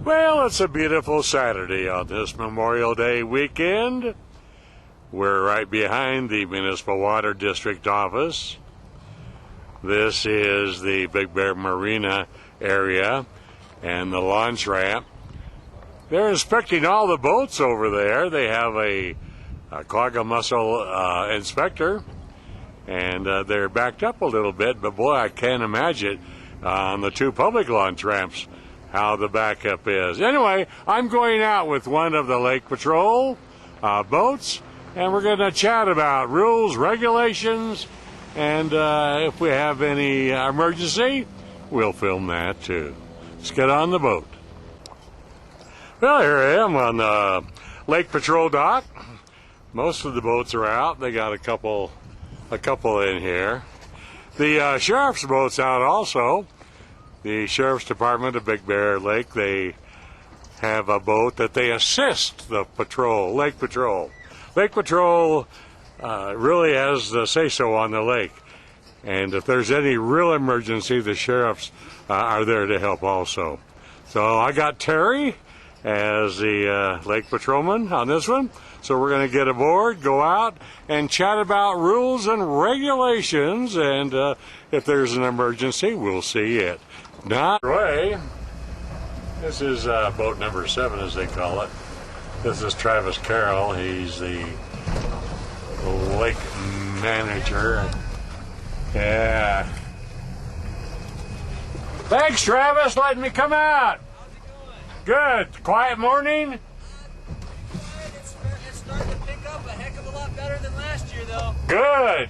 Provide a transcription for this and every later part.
Well, it's a beautiful Saturday on this Memorial Day weekend. We're right behind the Municipal Water District office. This is the Big Bear Marina area and the launch ramp. They're inspecting all the boats over there. They have a quagga mussel inspector, and they're backed up a little bit, but boy, I can't imagine on the two public launch ramps how the backup is. Anyway, I'm going out with one of the Lake Patrol boats, and we're going to chat about rules, regulations, and if we have any emergency, we'll film that too. Let's get on the boat. Well, here I am on the Lake Patrol dock. Most of the boats are out. They got a couple in here. The sheriff's boat's out also. The Sheriff's Department of Big Bear Lake, they have a boat that they assist the patrol, Lake Patrol. Lake Patrol really has the say-so on the lake. And if there's any real emergency, the sheriffs are there to help also. So I got Terry as the Lake Patrolman on this one. So we're going to get aboard, go out, and chat about rules and regulations. And if there's an emergency, we'll see it. Not way. This is boat number 7, as they call it. This is Travis Carroll. He's the lake manager. Yeah. Thanks, Travis, letting me come out. How's it going? Good. Quiet morning? It's starting to pick up a heck of a lot better than last year, though. Good.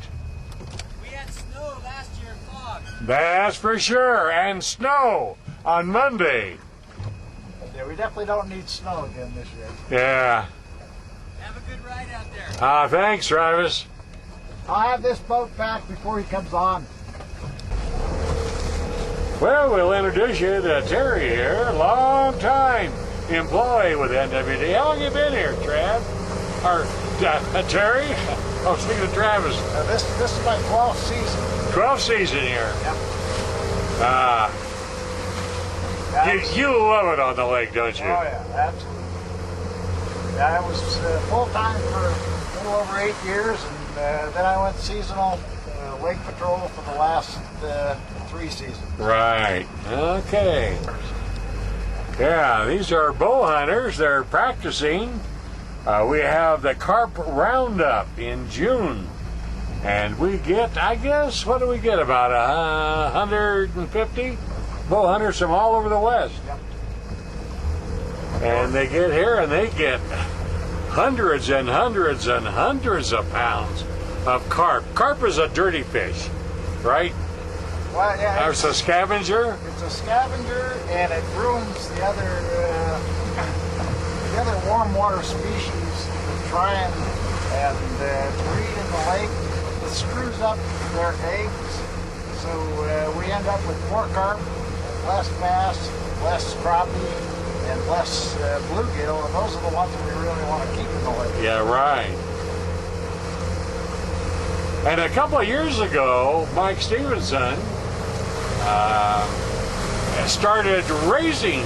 We had snow last year and fog. That's for sure. And snow on Monday. Yeah, we definitely don't need snow again this year. Yeah. Have a good ride out there. Thanks, Travis. I'll have this boat back before he comes on. Well, we'll introduce you to Terry here. Long time employee with NWD. How long you been here, Trav? Or Terry? I was thinking of Travis. This is my 12th season. 12th season here. Yep. You love it on the lake, don't you? Oh, yeah, absolutely. Yeah, I was full-time for a little over 8 years, and then I went seasonal Lake Patrol for the last 3 seasons. Right. Okay. Yeah, these are bow hunters. They're practicing. We have the carp roundup in June. And we get, I guess, what do we get? About 150 bow hunters from all over the West. Yep. And they get here and they get hundreds and hundreds and hundreds of pounds of carp. Carp is a dirty fish, right? Well, yeah, It's a scavenger. It's a scavenger, and it ruins the other warm water species that try and breed in the lake. It screws up their eggs, so we end up with more carp, less bass, less crappie, and less bluegill, and those are the ones that we really want to keep in the lake. Yeah, right. And a couple of years ago, Mike Stevenson started raising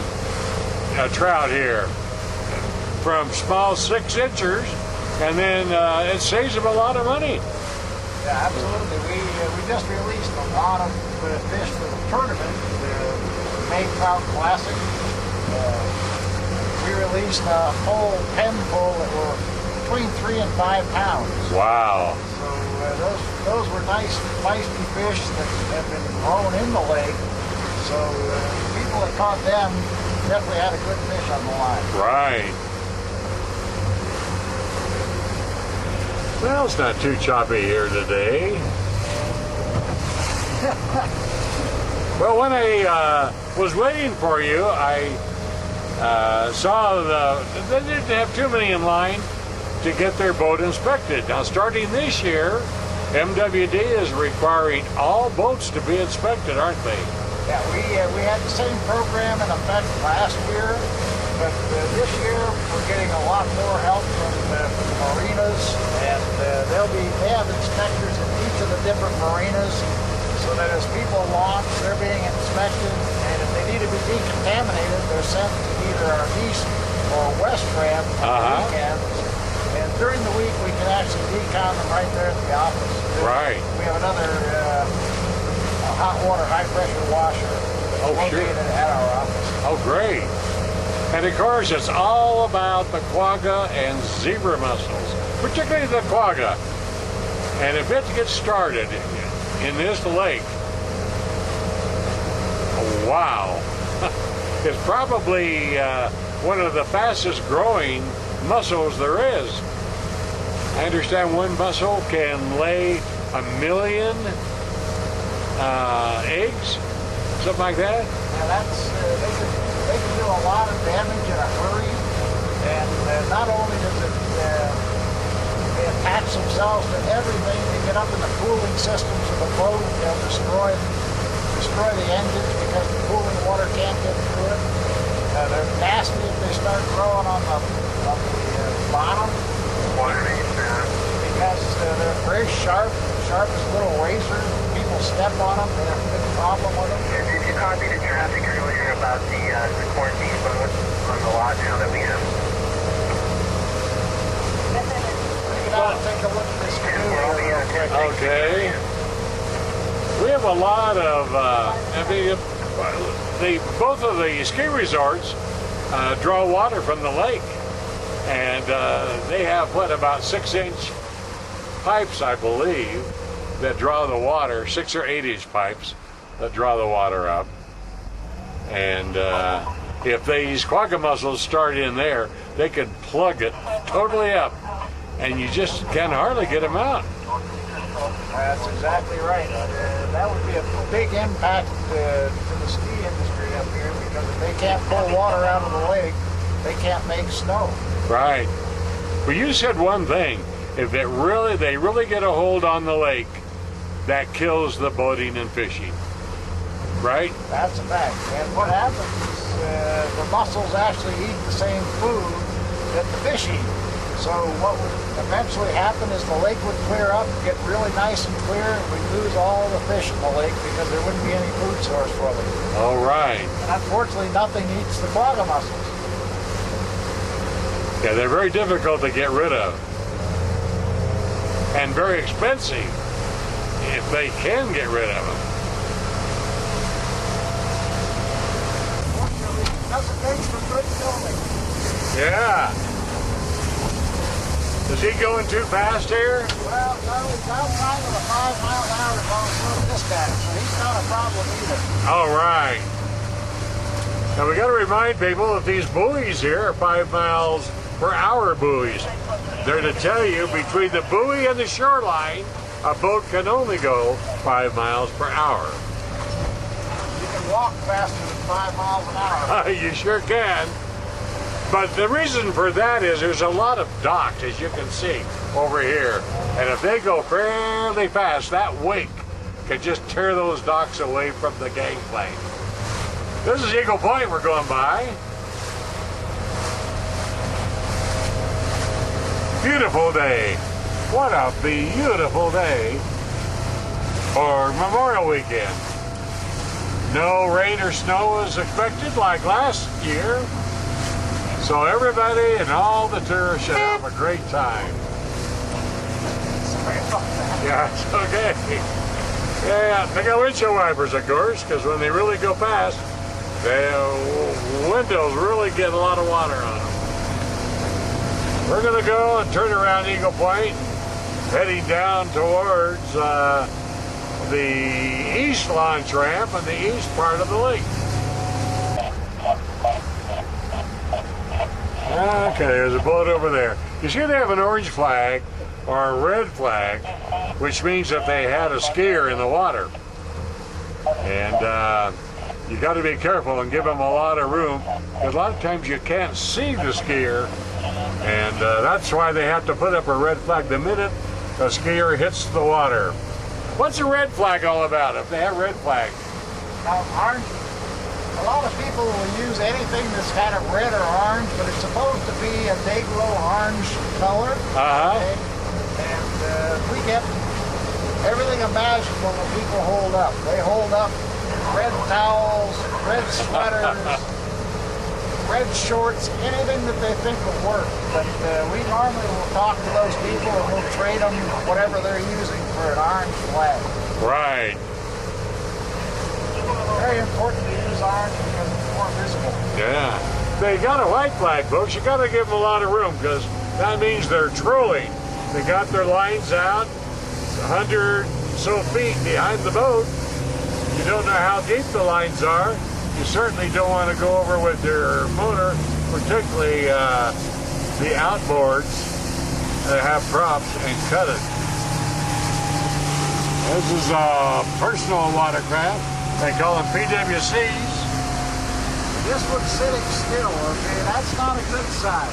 trout here from small 6-inchers, and then it saves him a lot of money. Yeah, absolutely. We just released a lot of fish for the tournament, the May Trout Classic. We released a whole pen full that were between 3 and 5 pounds. Wow. So those were nice, feisty fish that have been grown in the lake. So people that caught them definitely had a good fish on the line. Right. Well, it's not too choppy here today. Well, when I was waiting for you, I saw they didn't have too many in line to get their boat inspected. Now, starting this year, MWD is requiring all boats to be inspected, aren't they? Yeah, we had the same program in effect last year, but this year we're getting a lot more help from the marinas, and they have inspectors in each of the different marinas, so that as people launch, they're being inspected, and if they need to be decontaminated, there's sent to either our east or west ramp on the weekends. And during the week, we can actually decon them right there at the office. Right. We have another hot water, high pressure washer located at our office. Oh, great. And of course, it's all about the quagga and zebra mussels, particularly the quagga. And if it gets started in this lake, wow, it's probably one of the fastest growing mussels there is. I understand one mussel can lay 1 million eggs, something like that. Yeah, that's they can do a lot of damage in a hurry, and not only does it they attach themselves to everything, they get up in the cooling systems of the boat, they'll destroy the engines because the cooling water can't get through it. They're nasty if they start growing on the bottom. Because they're very sharp as little razors. People step on them, they have a big problem with them. Did you copy the traffic earlier about the quarantine boat on the lot now that we have? Take it out and take a look at this canoe. Okay. We have a lot of, both of the ski resorts draw water from the lake. And they have, about 6-inch pipes, I believe, that draw the water, 6 or 8-inch pipes that draw the water up. And if these quagga mussels start in there, they could plug it totally up, and you just can hardly get them out. That's exactly right. That would be a big impact to the ski industry up here, because if they can't pull water out of the lake, they can't make snow. Right. Well, you said one thing. If they really get a hold on the lake, that kills the boating and fishing. Right? That's a fact. And what happens is the mussels actually eat the same food that the fish eat. So what would eventually happen is the lake would clear up, get really nice and clear, and we'd lose all the fish in the lake because there wouldn't be any food source for them. All right. And unfortunately, nothing eats the quagga mussels. Yeah, they're very difficult to get rid of. And very expensive if they can get rid of them. Fortunately, it doesn't make for good filming. Yeah. Is he going too fast here? Well, no, he's outside of the 5 mile an hour zone with dispatch, so he's not a problem either. All right. Now we got to remind people that these buoys here are 5 miles per hour buoys. They're to tell you between the buoy and the shoreline, a boat can only go 5 miles per hour. You can walk faster than 5 miles an hour. You sure can. But the reason for that is there's a lot of docks, as you can see over here. And if they go fairly fast, that wake can just tear those docks away from the gangplank. This is Eagle Point we're going by. Beautiful day. What a beautiful day for Memorial Weekend. No rain or snow is expected like last year. So everybody and all the tourists should have a great time. Yeah, it's okay. Yeah, they got windshield wipers, of course, because when they really go fast, the windows really get a lot of water on them. We're going to go and turn around Eagle Point, heading down towards the east launch ramp and the east part of the lake. Okay, there's a boat over there. You see they have an orange flag or a red flag, which means that they had a skier in the water. And you got to be careful and give them a lot of room, because a lot of times you can't see the skier, and that's why they have to put up a red flag the minute a skier hits the water. What's a red flag all about if they have red flag? Orange. A lot of people will use anything that's kind of red or orange, but it's supposed to be a Negro orange color. Okay? And we get everything imaginable that people hold up. They hold up red towels, red sweaters, red shorts, anything that they think will work. But we normally will talk to those people and we'll trade them whatever they're using for an orange flag. Right. Very important to use orange because it's more visible. Yeah. They got a white flag, folks. You got to give them a lot of room because that means they're trolling. They got their lines out 100 so feet behind the boat. You don't know how deep the lines are. You certainly don't want to go over with your motor, particularly the outboards that have props, and cut it. This is a personal watercraft. They call them PWCs. This one's sitting still, okay? That's not a good sign.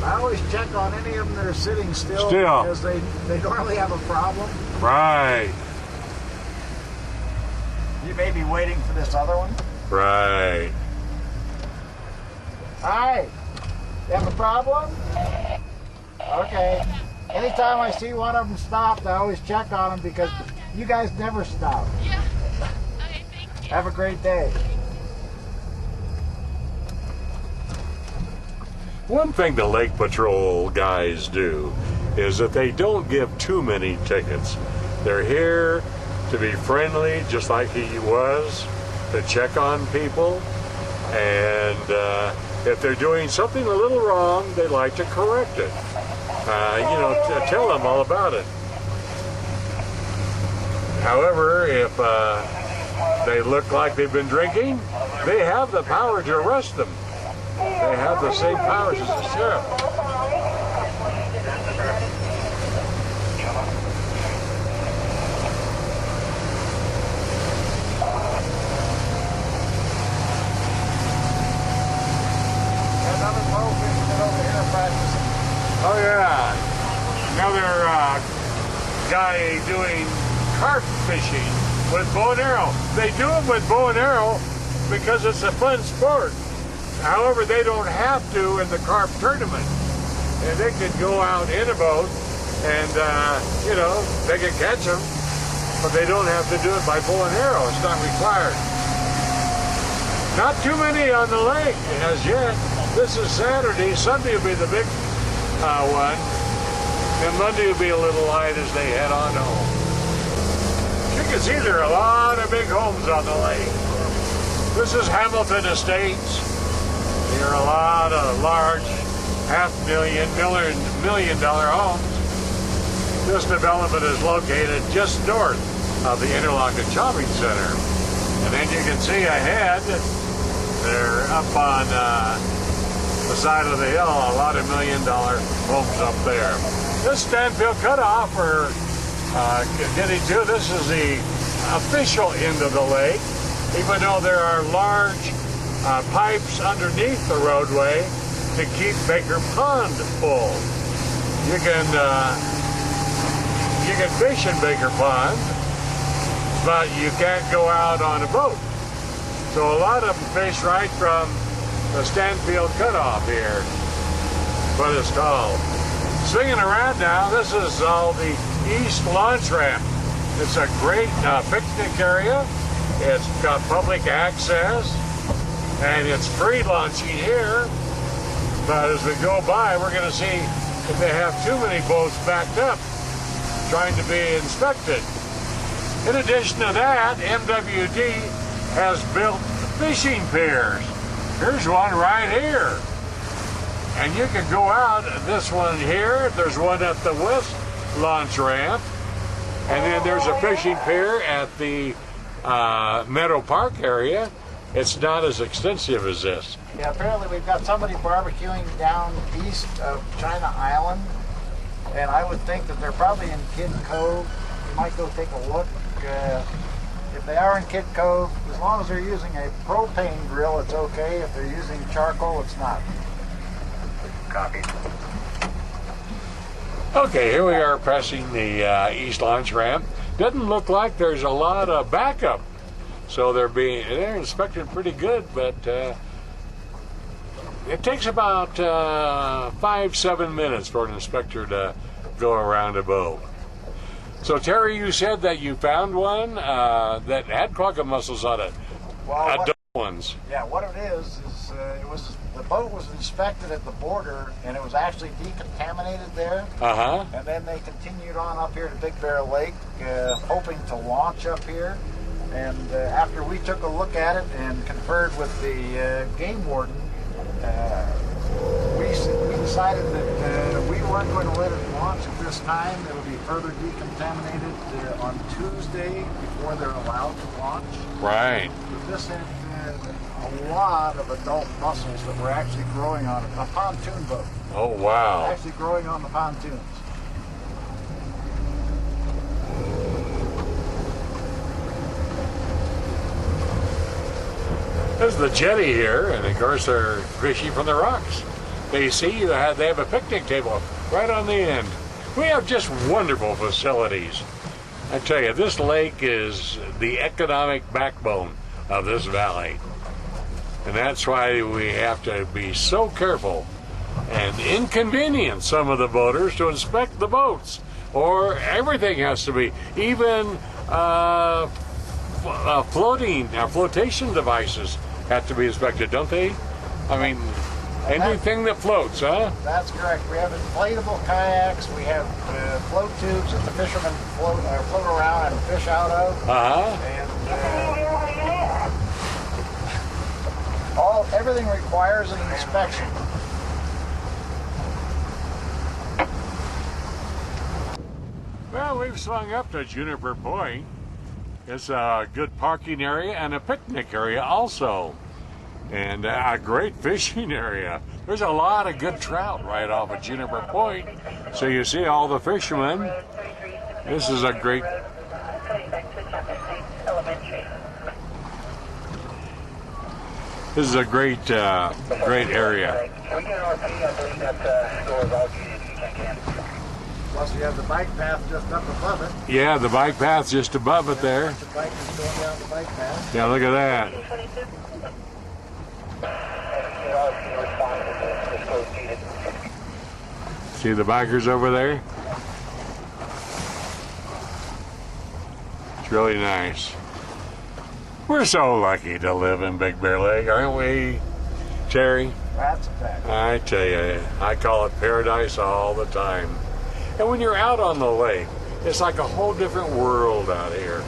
I always check on any of them that are sitting still because they normally have a problem. Right. You may be waiting for this other one. Right. Hi. You have a problem? Okay. Anytime I see one of them stopped, I always check on them because you guys never stop. Yeah. Okay, thank you. Have a great day. One thing the Lake Patrol guys do is that they don't give too many tickets. They're here to be friendly, just like he was, to check on people. And if they're doing something a little wrong, they like to correct it. To tell them all about it. However, if they look like they've been drinking, they have the power to arrest them. They have the same powers as the sheriff. Another blowfish over here practicing. Oh yeah, another guy doing carp fishing with bow and arrow. They do it with bow and arrow because it's a fun sport. However, they don't have to in the carp tournament. And they could go out in a boat and, they can catch them, but they don't have to do it by bow and arrow. It's not required. Not too many on the lake as yet. This is Saturday. Sunday will be the big one. And Monday will be a little light as they head on home. You can see there are a lot of big homes on the lake. This is Hamilton Estates. There are a lot of large $500,000 homes. This development is located just north of the Interlochen Shopping Center. And then you can see ahead, they're up on the side of the hill, a lot of $1 million homes up there. This Stanfield Cutoff we're getting to, this is the official end of the lake, even though there are large pipes underneath the roadway to keep Baker Pond full. You can fish in Baker Pond, but you can't go out on a boat. So a lot of them fish right from the Stanfield Cutoff here, what it's called. Swinging around now, this is all the East Launch Ramp. It's a great picnic area. It's got public access. And it's free launching here, but as we go by, we're going to see if they have too many boats backed up trying to be inspected. In addition to that, MWD has built fishing piers. Here's one right here. And you can go out, this one here, there's one at the west launch ramp, and then there's a fishing pier at the Meadow Park area. It's not as extensive as this. Yeah, apparently we've got somebody barbecuing down east of China Island, and I would think that they're probably in Kid Cove. You might go take a look. If they are in Kid Cove, as long as they're using a propane grill, it's okay. If they're using charcoal, it's not. Copy. Okay, here we are pressing the East Launch Ramp. Doesn't look like there's a lot of backup. So they're inspected pretty good, but it takes about 5-7 minutes for an inspector to go around a boat. So Terry, you said that you found one that had quagga mussels on it. Well, ones. Yeah, what it is the boat was inspected at the border, and it was actually decontaminated there. Uh-huh. And then they continued on up here to Big Bear Lake, hoping to launch up here. And after we took a look at it and conferred with the game warden, we decided that we weren't going to let it launch at this time. It'll be further decontaminated on Tuesday before they're allowed to launch. Right. But this had a lot of adult mussels that were actually growing on it. A pontoon boat. Oh, wow. Actually growing on the pontoons. There's the jetty here, and of course they're fishing from the rocks. They have a picnic table right on the end. We have just wonderful facilities. I tell you, this lake is the economic backbone of this valley. And that's why we have to be so careful and inconvenience some of the boaters to inspect the boats. Or everything has to be, even flotation devices have to be inspected, don't they? I mean, anything that floats, huh? That's correct. We have inflatable kayaks. We have float tubes that the fishermen float around and fish out of. Uh-huh. And everything requires an inspection. Well, we've swung up to Juniper Point. It's a good parking area and a picnic area also. And a great fishing area. There's a lot of good trout right off of Juniper Point. So you see all the fishermen. This is a great... This is a great, great area. Plus you have the bike path just up above it. Yeah, the bike path's just above it there. The bikers going down the bike path. Yeah, look at that. See the bikers over there? It's really nice. We're so lucky to live in Big Bear Lake, aren't we, Terry? That's a fact. I tell you, I call it paradise all the time. And when you're out on the lake, it's like a whole different world out here.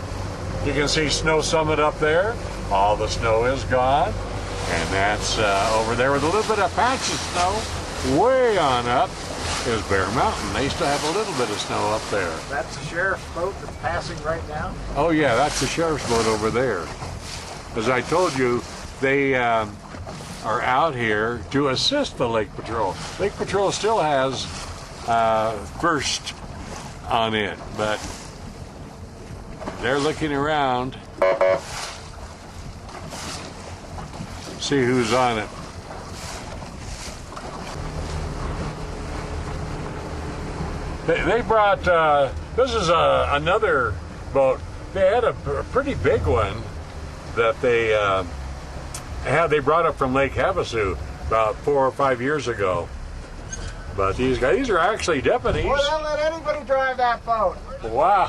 You can see Snow Summit up there. All the snow is gone. And that's over there with a little bit of patch of snow. Way on up is Bear Mountain. They still have a little bit of snow up there. That's the sheriff's boat that's passing right now? Oh yeah, that's the sheriff's boat over there. As I told you, they are out here to assist the Lake Patrol. Lake Patrol still has first on it, but they're looking around, see who's on it. They brought, this is another boat. They had a pretty big one that they brought up from Lake Havasu about 4 or 5 years ago. But these guys, these are actually deputies. Well, they'll let anybody drive that boat. Wow.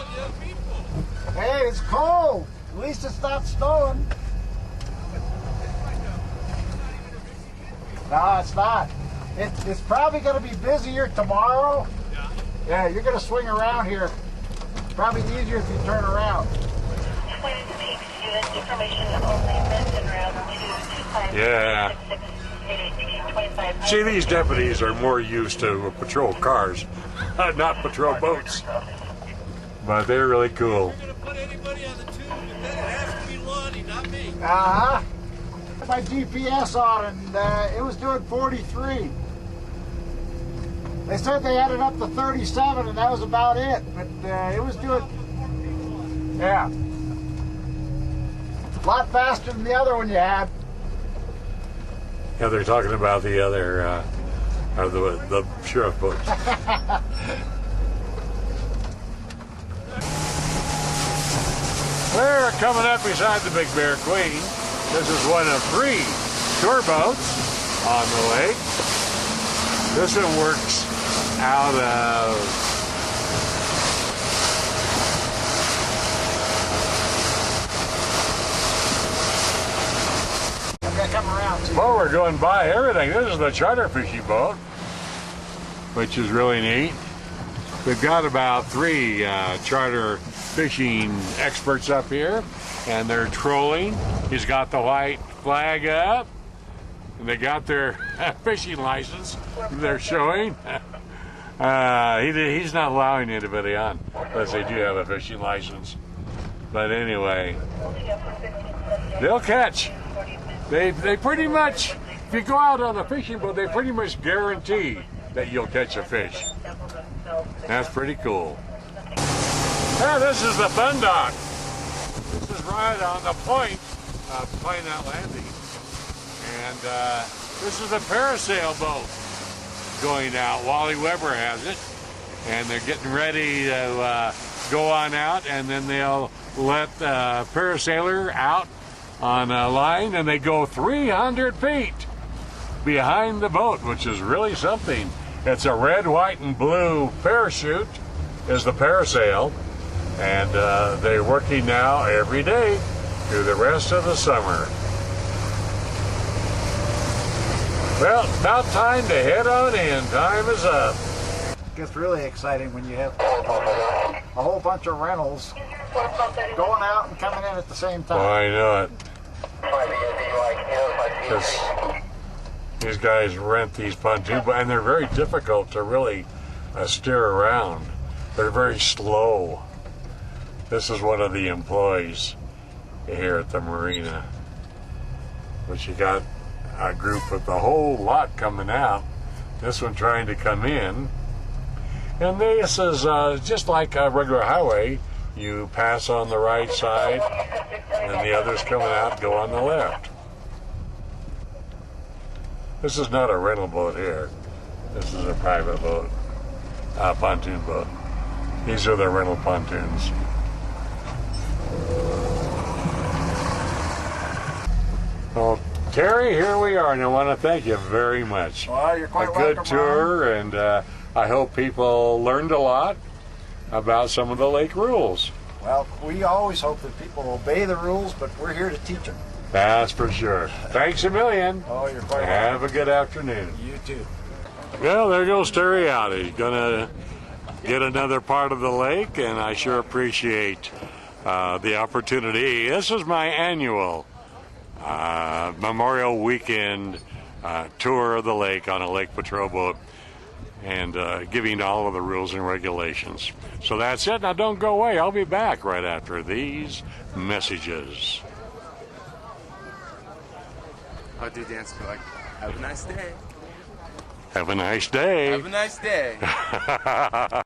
Hey, it's cold. At least it's not snowing. No, it's not. It's probably going to be busier tomorrow. Yeah, you're going to swing around here. It's probably easier if you turn around. Yeah. See, these deputies are more used to patrol cars, not patrol boats. But they're really cool. You're going to put anybody on the tube, and then it has to be Lonnie, not me. Uh-huh. My GPS on and it was doing 43. They said they had it up to 37 and that was about it. But it was doing, yeah, a lot faster than the other one you had. Yeah, they're talking about the other, the sheriff boats. We're coming up beside the Big Bear Queen. This is one of 3 tour boats on the lake. This one works out of come around too. Well, we're going by everything. This is the charter fishing boat, which is really neat. We've got about 3 charter fishing experts up here, and they're trolling. He's got the white flag up, and they got their fishing license they're showing. He's not allowing anybody on unless they do have a fishing license. But anyway, they'll catch. They pretty much, if you go out on a fishing boat, they pretty much guarantee that you'll catch a fish. That's pretty cool. Yeah, this is the fun dock. This is right on the point of Plainette Landing. And this is a parasail boat going out. Wally Weber has it. And they're getting ready to go on out, and then they'll let the parasailer out on a line, and they go 300 feet behind the boat, which is really something. It's a red, white, and blue parachute is the parasail, and they're working now every day through the rest of the summer. Well, about time to head on in. Time is up. It gets really exciting when you have a whole bunch of rentals going out and coming in at the same time. Oh, I know it. Because these guys rent these pontoons, and they're very difficult to really steer around. They're very slow. This is one of the employees here at the marina. But you got a group with a whole lot coming out. This one trying to come in. And this is just like a regular highway. You pass on the right side, and the others coming out go on the left. This is not a rental boat here. This is a private boat, pontoon boat. These are the rental pontoons. Well, Terry, here we are, and I want to thank you very much. Well, you're quite a welcome, good tour, and I hope people learned a lot about some of the lake rules. Well, we always hope that people obey the rules, but we're here to teach them. That's for sure. Thanks a million. Oh, you're quite welcome. Have a good afternoon. You too. Well, there goes Terry out. He's going to get another part of the lake, and I sure appreciate the opportunity. This is my annual Memorial Weekend tour of the lake on a Lake Patrol boat, and giving all of the rules and regulations. So that's it. Now don't go away. I'll be back right after these messages. How do you dance? Like, have a nice day. Have a nice day. Have a nice day.